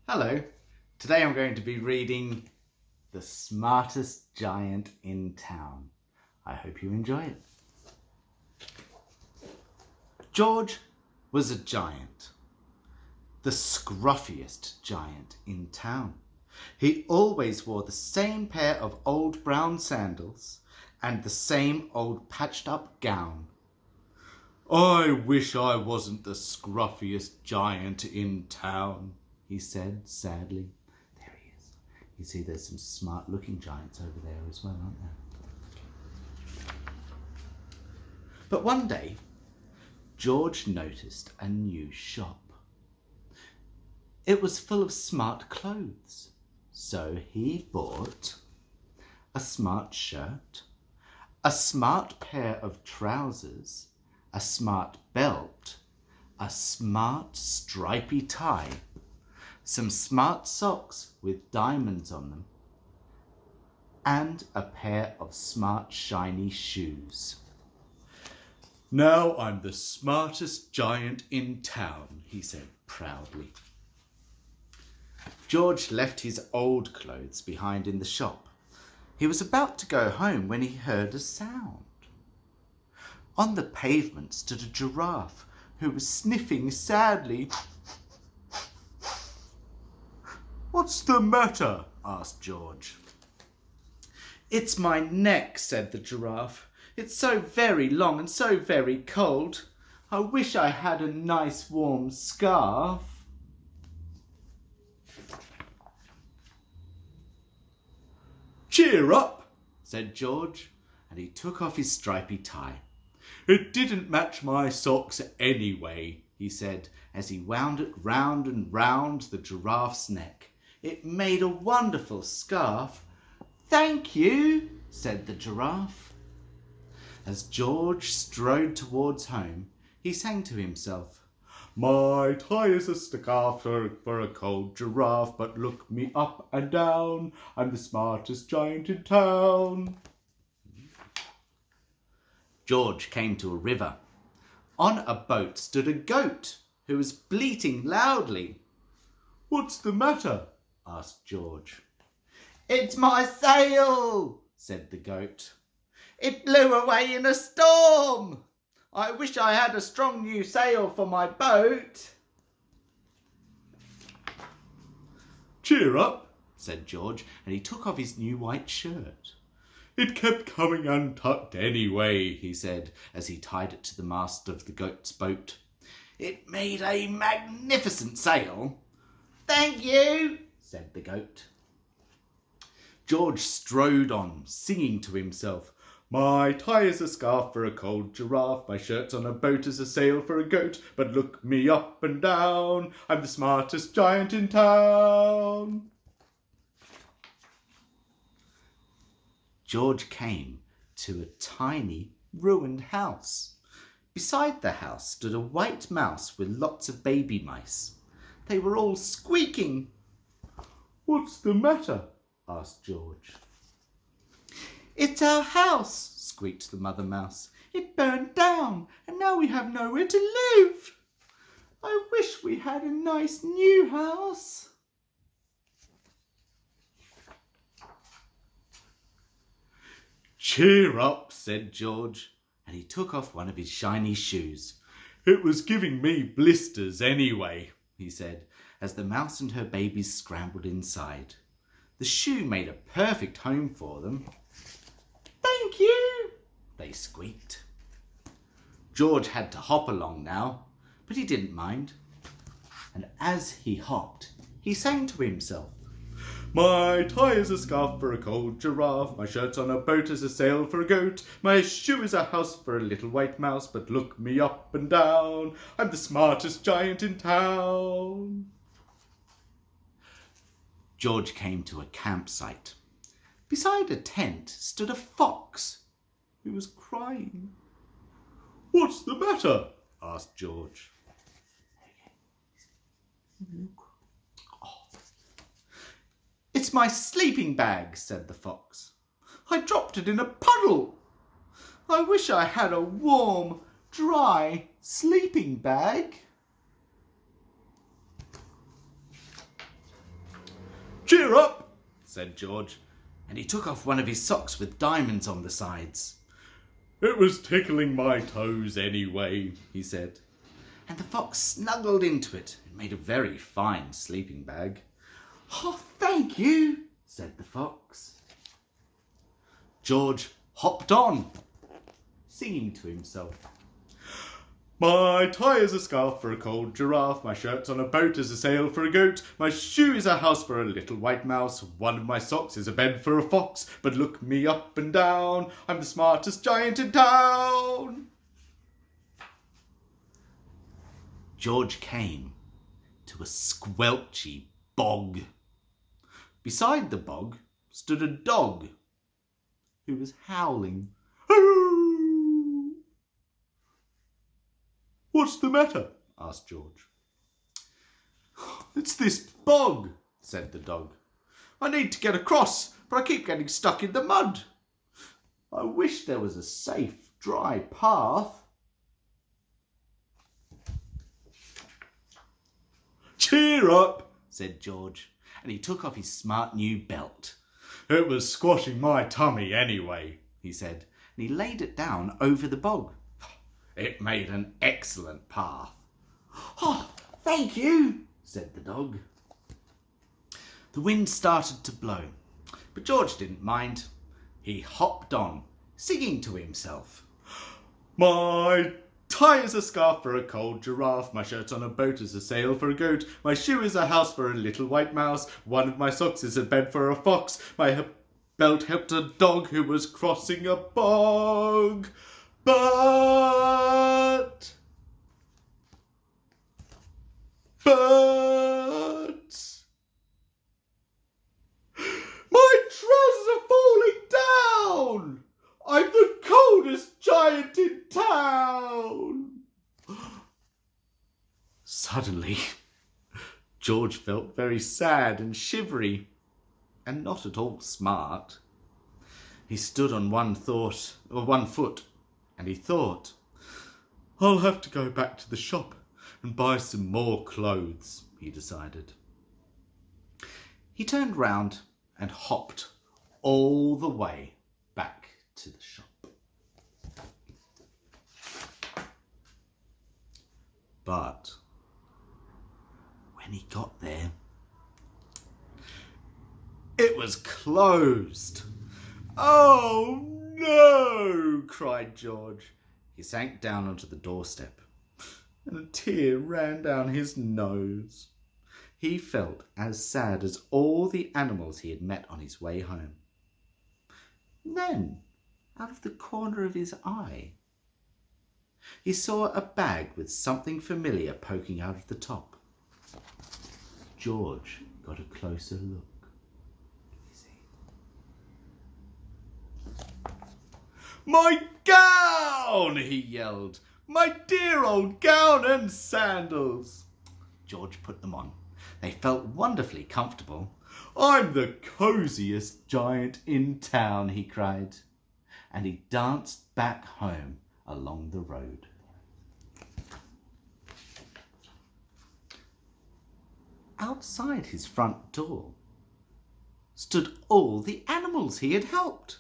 Hello, today I'm going to be reading The Smartest Giant in Town. I hope you enjoy it. George was a giant, the scruffiest giant in town. He always wore the same pair of old brown sandals and the same old patched up gown. "I wish I wasn't the scruffiest giant in town," he said sadly. There he is. You see there's some smart looking giants over there as well, aren't there? But one day, George noticed a new shop. It was full of smart clothes. So he bought a smart shirt, a smart pair of trousers, a smart belt, a smart stripy tie, some smart socks with diamonds on them, and a pair of smart shiny shoes. "Now I'm the smartest giant in town," he said proudly. George left his old clothes behind in the shop. He was about to go home when he heard a sound. On the pavement stood a giraffe who was sniffing sadly. "What's the matter?" asked George. "It's my neck," said the giraffe. "It's so very long and so very cold. I wish I had a nice warm scarf." "Cheer up," said George, and he took off his stripy tie. "It didn't match my socks anyway," he said, as he wound it round and round the giraffe's neck. It made a wonderful scarf. "Thank you," said the giraffe. As George strode towards home, he sang to himself, "My tie is a scarf for a cold giraffe, but look me up and down, I'm the smartest giant in town." George came to a river. On a boat stood a goat who was bleating loudly. "What's the matter?" asked George. "It's my sail," said the goat. "It blew away in a storm. I wish I had a strong new sail for my boat." "Cheer up," said George, and he took off his new white shirt. "It kept coming untucked anyway," he said, as he tied it to the mast of the goat's boat. It made a magnificent sail. "Thank you," said the goat. George strode on, singing to himself, "My tie is a scarf for a cold giraffe, my shirt's on a boat as a sail for a goat, but look me up and down, I'm the smartest giant in town." George came to a tiny, ruined house. Beside the house stood a white mouse with lots of baby mice. They were all squeaking. "What's the matter?" asked George. "It's our house," squeaked the mother mouse. "It burned down, and now we have nowhere to live. I wish we had a nice new house." "Cheer up," said George, and he took off one of his shiny shoes. "It was giving me blisters anyway," he said, as the mouse and her babies scrambled inside. The shoe made a perfect home for them. "Thank you," they squeaked. George had to hop along now, but he didn't mind. And as he hopped, he sang to himself, "My tie is a scarf for a cold giraffe, my shirt's on a boat as a sail for a goat, my shoe is a house for a little white mouse, but look me up and down, I'm the smartest giant in town." George came to a campsite. Beside a tent stood a fox who was crying. "What's the matter?" asked George. "It's my sleeping bag," said the fox. "I dropped it in a puddle. I wish I had a warm, dry sleeping bag." Cheer up, said George, and he took off one of his socks with diamonds on the sides. It was tickling my toes anyway, he said, and the fox snuggled into it and made a very fine sleeping bag. Oh, thank you, said the fox. George hopped on, singing to himself. My tie is a scarf for a cold giraffe, my shirt's on a boat as a sail for a goat, my shoe is a house for a little white mouse, one of my socks is a bed for a fox, but look me up and down, I'm the smartest giant in town. George came to a squelchy bog. Beside the bog stood a dog who was howling. What's the matter? Asked George. It's this bog, said the dog. I need to get across, but I keep getting stuck in the mud. I wish there was a safe, dry path. Cheer up, said George, and he took off his smart new belt. It was squashing my tummy anyway, he said, and he laid it down over the bog. It made an excellent path. Oh, thank you, said the dog. The wind started to blow, but George didn't mind. He hopped on, singing to himself. My tie is a scarf for a cold giraffe, my shirt's on a boat as a sail for a goat, my shoe is a house for a little white mouse, one of my socks is a bed for a fox, my belt helped a dog who was crossing a bog. But my trousers are falling down. I'm the coldest giant in town. Suddenly, George felt very sad and shivery and not at all smart. He stood on one foot, and he thought, I'll have to go back to the shop and buy some more clothes, he decided. He turned round and hopped all the way back to the shop. But when he got there, it was closed. Oh, no, cried George. He sank down onto the doorstep, and a tear ran down his nose. He felt as sad as all the animals he had met on his way home. Then, out of the corner of his eye, he saw a bag with something familiar poking out of the top. George got a closer look. My gown, he yelled. My dear old gown and sandals. George put them on. They felt wonderfully comfortable. I'm the cosiest giant in town, he cried. And he danced back home along the road. Outside his front door stood all the animals he had helped.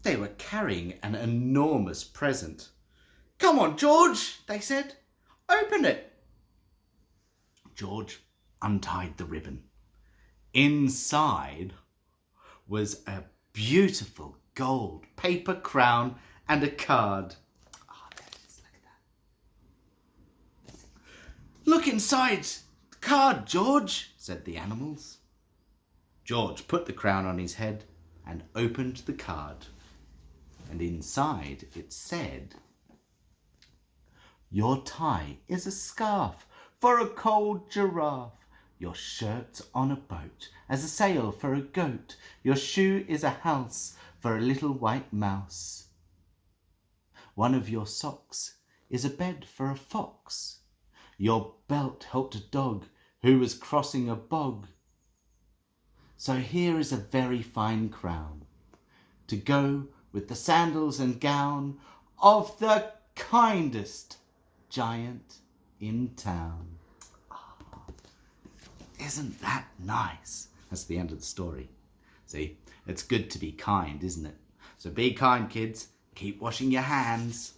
They were carrying an enormous present. Come on, George, they said. Open it. George untied the ribbon. Inside was a beautiful gold paper crown and a card. Oh, there it is, look at that. Look inside the card, George, said the animals. George put the crown on his head and opened the card. And inside it said, your tie is a scarf for a cold giraffe. Your shirt's on a boat as a sail for a goat. Your shoe is a house for a little white mouse. One of your socks is a bed for a fox. Your belt helped a dog who was crossing a bog. So here is a very fine crown to go with the sandals and gown of the kindest giant in town. Oh, isn't that nice? That's the end of the story. See, it's good to be kind, isn't it? So be kind, kids. Keep washing your hands.